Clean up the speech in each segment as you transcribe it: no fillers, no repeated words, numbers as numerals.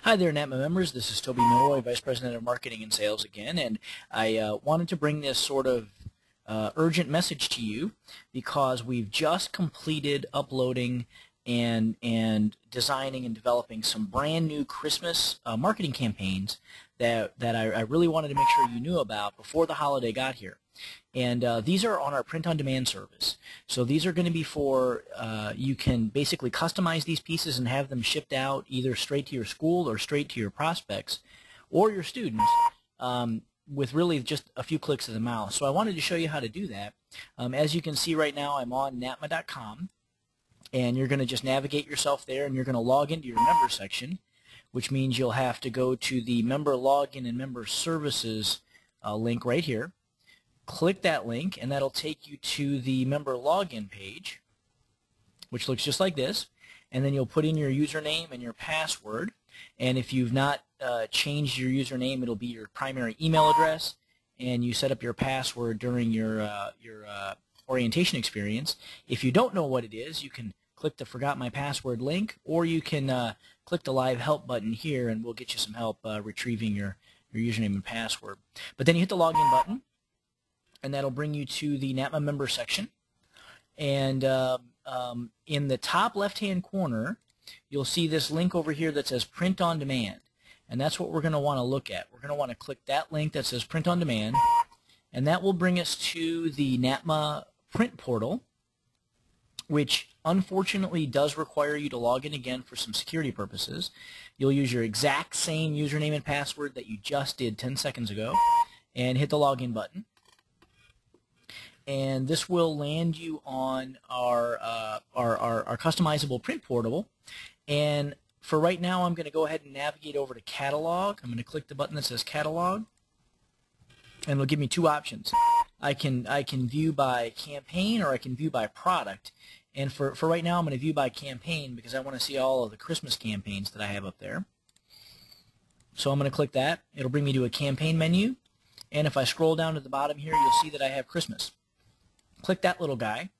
Hi there, NAPMA members. This is Toby Milroy, Vice President of Marketing and Sales again, and I wanted to bring this sort of urgent message to you because we've just completed uploading and designing and developing some brand new Christmas marketing campaigns that I really wanted to make sure you knew about before the holiday got here. And these are on our print-on-demand service. So these are going to be for, you can basically customize these pieces and have them shipped out either straight to your school or straight to your prospects or your students with really just a few clicks of the mouse. So I wanted to show you how to do that. As you can see right now, I'm on NAPMA.com, and you're going to just navigate yourself there, and you're going to log into your member section, which means you'll have to go to the member login and member services link right here. Click that link, and that'll take you to the member login page, which looks just like this. And then you'll put in your username and your password. And if you've not changed your username, it'll be your primary email address. And you set up your password during your orientation experience. If you don't know what it is, you can click the Forgot My Password link, or you can click the Live Help button here, and we'll get you some help retrieving your username and password. But then you hit the Login button, and that'll bring you to the NAPMA member section. And in the top left-hand corner, you'll see this link over here that says Print on Demand. And that's what we're going to want to look at. We're going to want to click that link that says Print on Demand, and that will bring us to the NAPMA print portal, which unfortunately does require you to log in again for some security purposes. You'll use your exact same username and password that you just did 10 seconds ago and hit the Login button. And this will land you on our customizable print portal. And for right now, I'm going to go ahead and navigate over to Catalog. I'm going to click the button that says Catalog, and it'll give me two options. I can view by campaign, or I can view by product. And for right now, I'm going to view by campaign because I want to see all of the Christmas campaigns that I have up there. So I'm going to click that. It'll bring me to a campaign menu. And if I scroll down to the bottom here, you'll see that I have Christmas. Click that little guy,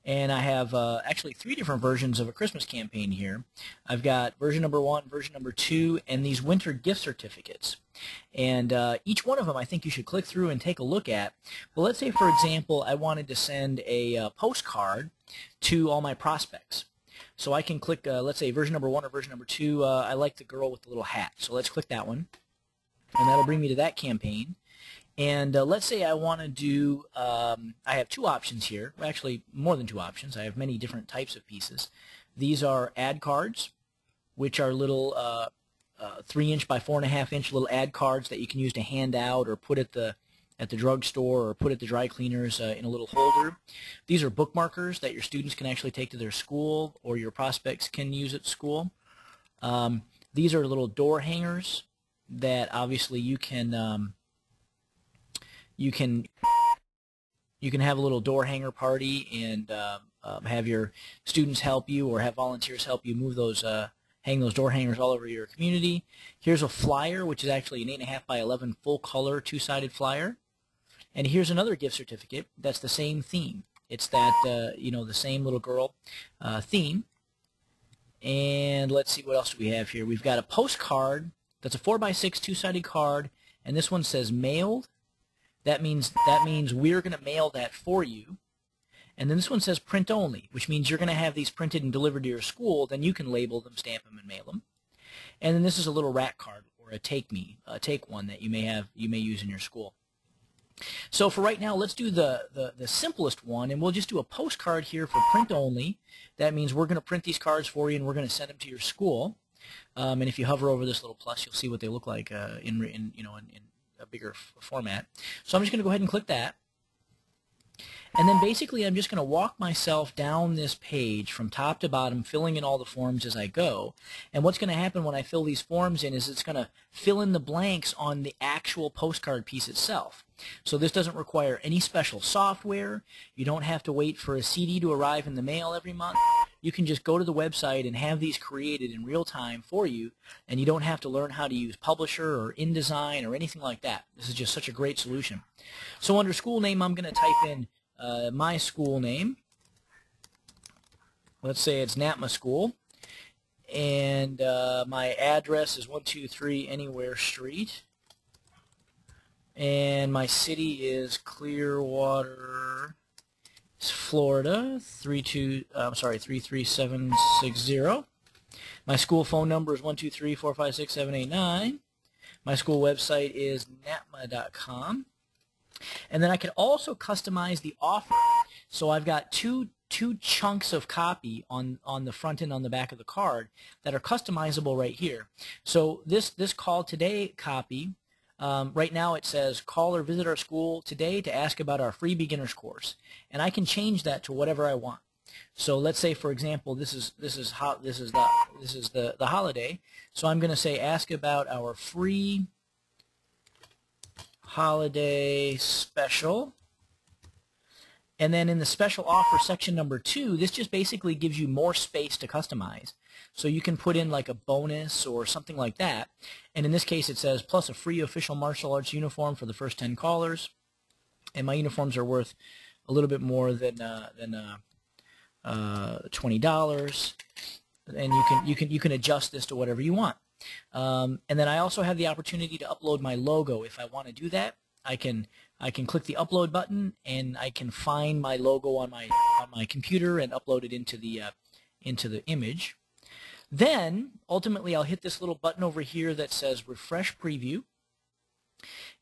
and I have actually 3 different versions of a Christmas campaign here. I've got version number 1, version number 2, and these winter gift certificates. And each one of them I think you should click through and take a look at. But let's say, for example, I wanted to send a postcard to all my prospects. So I can click, let's say, version number 1 or version number 2. I like the girl with the little hat. So let's click that one, and that'll bring me to that campaign. And let's say I want to do, I have 2 options here. Well, actually, more than 2 options. I have many different types of pieces. These are ad cards, which are little 3-inch by 4.5-inch little ad cards that you can use to hand out or put at the drugstore or put at the dry cleaners in a little holder. These are bookmarkers that your students can actually take to their school, or your prospects can use at school. These are little door hangers that obviously you can have a little door hanger party and have your students help you, or have volunteers help you move those, hang those door hangers all over your community. Here's a flyer, which is actually an 8.5 by 11 full color 2-sided flyer. And here's another gift certificate that's the same theme. It's that the same little girl theme. And let's see, what else do we have here? We've got a postcard that's a 4x6 2-sided card, and this one says mailed. That means we're going to mail that for you. And then this one says print only, which means you're going to have these printed and delivered to your school. Then you can label them, stamp them, and mail them. And then this is a little rack card, or a take one that you may use in your school. So for right now, let's do the simplest one, and we'll just do a postcard here for print only. That means we're going to print these cards for you, and we're going to send them to your school. And if you hover over this little plus, you'll see what they look like in a bigger format. So I'm just going to go ahead and click that. And then basically I'm just going to walk myself down this page from top to bottom, filling in all the forms as I go. And what's going to happen when I fill these forms in is it's going to fill in the blanks on the actual postcard piece itself. So this doesn't require any special software. You don't have to wait for a CD to arrive in the mail every month. You can just go to the website and have these created in real time for you, and you don't have to learn how to use Publisher or InDesign or anything like that. This is just such a great solution. So under school name, I'm going to type in my school name. Let's say it's NAPMA School. And and my address is 123 Anywhere Street, and my city is Clearwater, Florida 33760. My school phone number is 123-456-789. My school website is NAPMA.com. And then I can also customize the offer. So I've got two chunks of copy on the front and on the back of the card that are customizable right here. So this call today copy, right now it says call or visit our school today to ask about our free beginners course, and I can change that to whatever I want. So let's say, for example, this is the holiday. So I'm going to say ask about our free holiday special. And then in the special offer section number 2, this just basically gives you more space to customize. So you can put in like a bonus or something like that. And in this case it says plus a free official martial arts uniform for the first 10 callers. And my uniforms are worth a little bit more than $20. And you can adjust this to whatever you want. And then I also have the opportunity to upload my logo. If I want to do that, I can click the upload button, and I can find my logo on my computer and upload it into the image. Then ultimately I'll hit this little button over here that says refresh preview,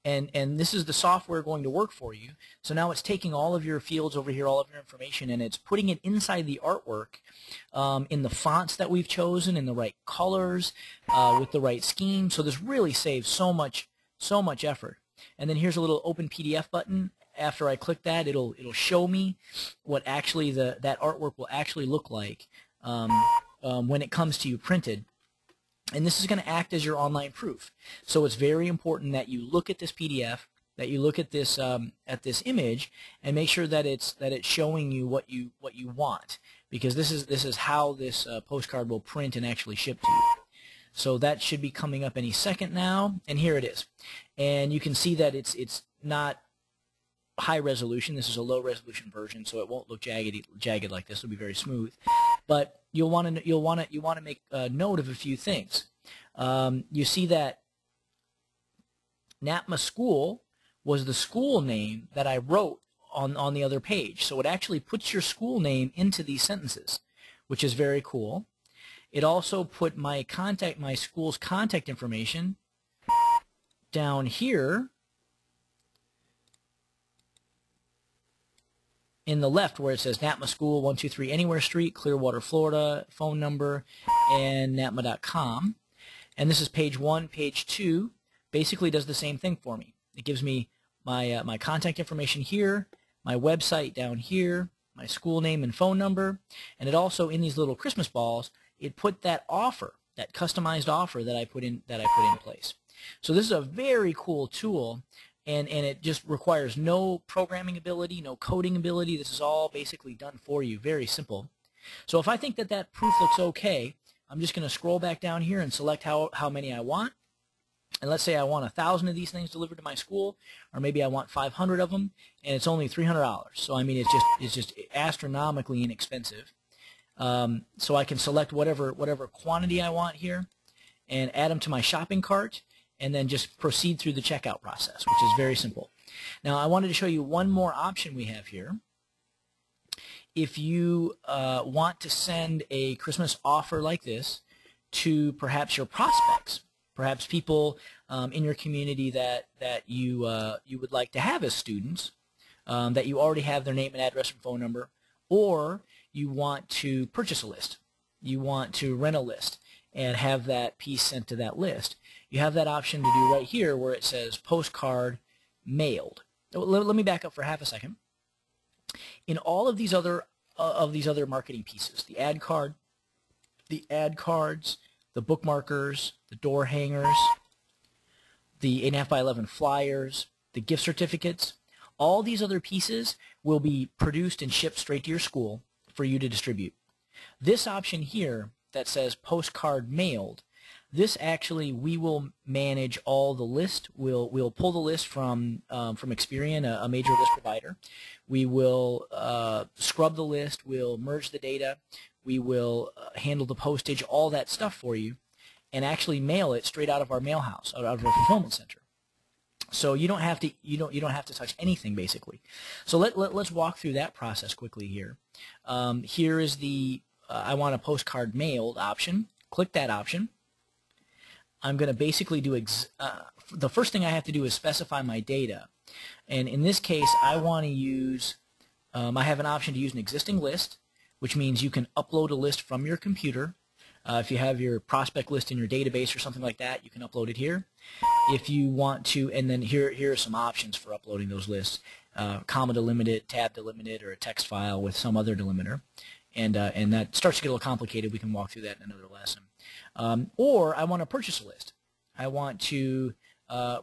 and this is the software going to work for you. So now it's taking all of your fields over here, all of your information, and it's putting it inside the artwork in the fonts that we've chosen, in the right colors, with the right scheme. So this really saves so much effort. And then here's a little open PDF button. After I click that, it'll show me what actually that artwork will actually look like when it comes to you printed. And this is going to act as your online proof. So it's very important that you look at this PDF, that you look at this image, and make sure that it's showing you what you want, because this is how this postcard will print and actually ship to you. So that should be coming up any second now, and here it is. And you can see that it's not high resolution. This is a low resolution version, so it won't look jagged like this. It'll be very smooth. But you'll want to make a note of a few things. You see that NAPMA School was the school name that I wrote on the other page. So it actually puts your school name into these sentences, which is very cool. It also put my school's contact information down here in the left where it says NAPMA School 123 Anywhere Street, Clearwater, Florida, phone number, and NAPMA.com. And this is page 1. Page 2 basically does the same thing for me. It gives me my contact information here, my website down here, my school name and phone number, and it also, in these little Christmas balls, it put that offer, that customized offer that I put in place. So this is a very cool tool, and it just requires no programming ability, no coding ability. This is all basically done for you, very simple. So if I think that proof looks okay, I'm just going to scroll back down here and select how many I want. And let's say I want 1,000 of these things delivered to my school, or maybe I want 500 of them, and it's only $300. So I mean, it's just astronomically inexpensive. So I can select whatever quantity I want here and add them to my shopping cart, and then just proceed through the checkout process, which is very simple. Now I wanted to show you one more option we have here. If you want to send a Christmas offer like this to perhaps your prospects, perhaps people in your community that you would like to have as students, that you already have their name and address and phone number, or you want to purchase a list, you want to rent a list and have that piece sent to that list, you have that option to do right here where it says postcard mailed. Let me back up for half a second. In all of these other marketing pieces, the ad card, the ad cards, the bookmarkers, the door hangers, the 8.5 by 11 flyers, the gift certificates, all these other pieces will be produced and shipped straight to your school for you to distribute. This option here that says postcard mailed, this actually, we will manage all the list. We'll pull the list from Experian, a major list provider. We will scrub the list. We'll merge the data. We will handle the postage, all that stuff for you, and actually mail it straight out of our mail house, out of our fulfillment center. So you don't have to touch anything basically. So let's walk through that process quickly here. Here is the I want a postcard mailed option. Click that option. I'm going to basically do the first thing I have to do is specify my data, and in this case I want to use I have an option to use an existing list, which means you can upload a list from your computer. If you have your prospect list in your database or something like that, you can upload it here. If you want to, and then here are some options for uploading those lists: comma delimited, tab delimited, or a text file with some other delimiter. And that starts to get a little complicated. We can walk through that in another lesson. Or I want to purchase a list. I want to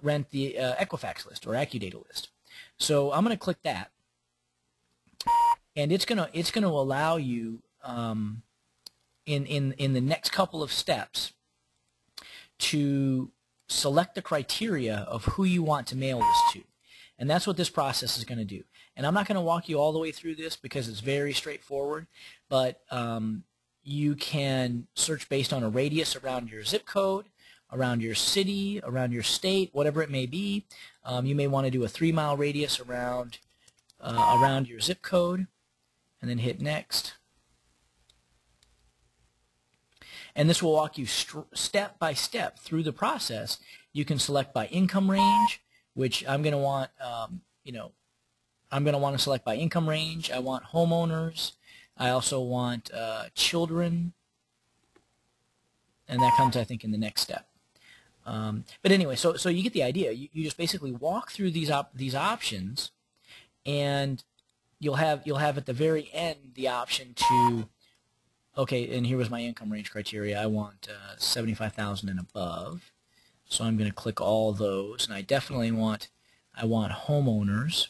rent the Equifax list or AccuData list. So I'm going to click that, and it's gonna allow you in the next couple of steps to select the criteria of who you want to mail this to. And that's what this process is going to do. And I'm not going to walk you all the way through this because it's very straightforward, but you can search based on a radius around your zip code, around your city, around your state, whatever it may be. You may want to do a 3-mile radius around your zip code, and then hit next. And this will walk you step by step through the process. You can select by income range, which I'm going to want, I'm going to want to select by income range. I want homeowners. I also want children, and that comes, I think, in the next step. But anyway, so you get the idea. You just basically walk through these options, and you'll have at the very end the option to, okay, and here was my income range criteria. I want 75,000 and above. So I'm going to click all those, and I definitely want homeowners,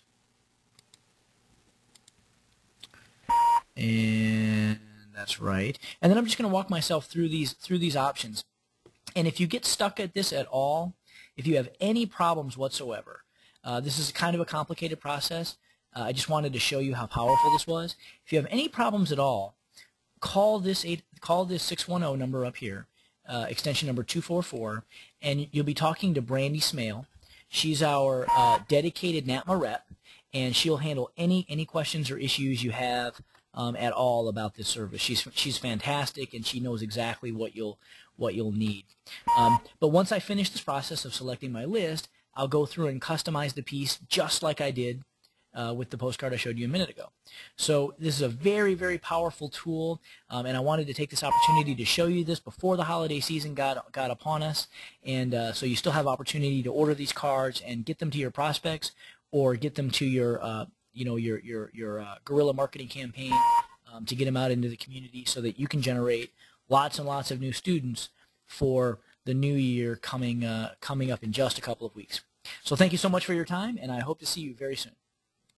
and that's right. And then I'm just going to walk myself through these options. And if you get stuck at this at all, if you have any problems whatsoever, this is kind of a complicated process. I just wanted to show you how powerful this was. If you have any problems at all, call this 610 number up here, extension number 244, and you'll be talking to Brandy Smale. She's our dedicated NAPMA rep, and she'll handle any questions or issues you have at all about this service. She's fantastic, and she knows exactly what you'll need. But once I finish this process of selecting my list, I'll go through and customize the piece just like I did with the postcard I showed you a minute ago. So this is a very, very powerful tool, and I wanted to take this opportunity to show you this before the holiday season got upon us, and so you still have opportunity to order these cards and get them to your prospects, or get them to your your guerrilla marketing campaign to get them out into the community so that you can generate lots and lots of new students for the new year coming up in just a couple of weeks. So thank you so much for your time, and I hope to see you very soon.